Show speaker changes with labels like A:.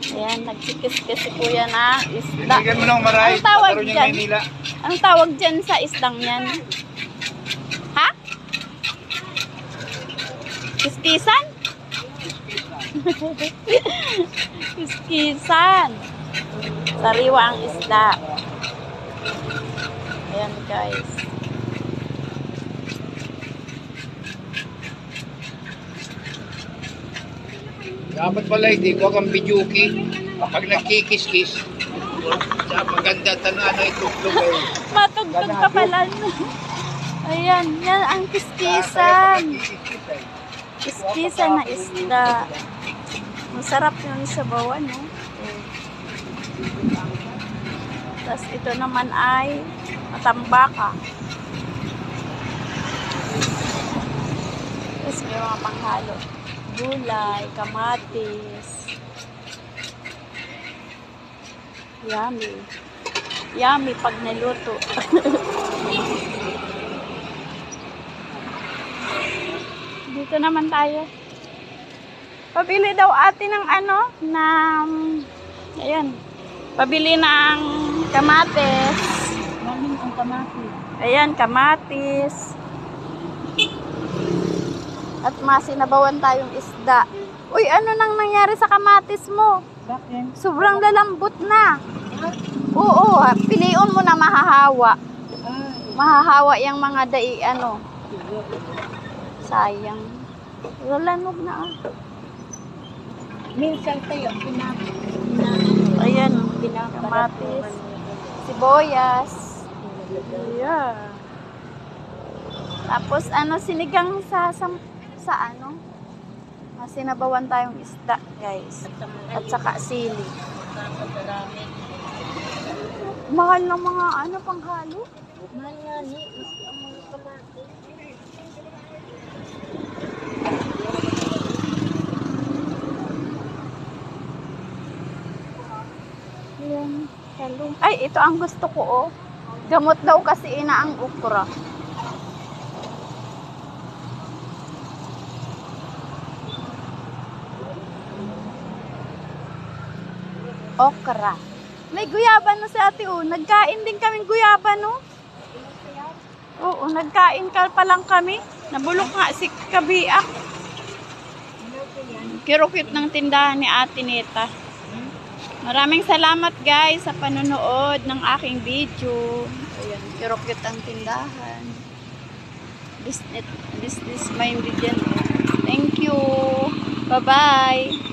A: Ayan, nagsikis-kis si kuya na isda.
B: Bigyan mo ng maray.
A: Anong tawag
B: Pagkaroon yung
A: dyan?
B: Maynila.
A: Anong tawag dyan sa isdang yan? Ha? Kiskisan? Kiskisan. Sariwa ang isda. Ayan guys.
B: Dapat pala hindi ko kang bidyuki. Kapag nagkikis-kis, maganda tanaan na ituklog eh.
A: Matugtog ka pala. Ayan, yan ang kiskisan. Kiskisan na isda. Masarap yung sabawan, no? Tapos ito naman ay matambaka. Tapos may mga panghalo. Gulay, kamatis. Yummy. Yummy pag naluto. Dito naman tayo. Pabili daw ate ng ano, ng, ayan, pabili ng kamatis.
C: Maraming ang kamatis.
A: Ayan, kamatis. At masinabawan tayong isda. Uy, ano nang nangyari sa kamatis mo?
C: Bakit?
A: Sobrang lalambot na. Oo, piliun mo na mahahawa. Mahahawa yung mga ano. Sayang. Lalamog na ah.
C: Minsan tayo,
A: Ayan, kamatis. Sibuyas. Yeah. Tapos ano, sinigang sa ano? Sinabawan tayong isda, guys. At saka sili. Mahal ng mga ano, panghalo.
C: mahal nga ni, gusto ang mga kamatis.
A: Ayan, talong. Ay, ito ang gusto ko, oh. Gamot daw kasi ina ang ukra. Okra. May guyaba no si ate, oh. Nagkain din kaming guyaba, no? Oo, nagkain ka pa lang kami. Nabulok nga si Kabiak. Kirukit ng tindahan ni Ate Neta. Maraming salamat guys sa panonood ng aking video. Ayan, kirukit ang tindahan. Business minded yan. Thank you. Bye-bye.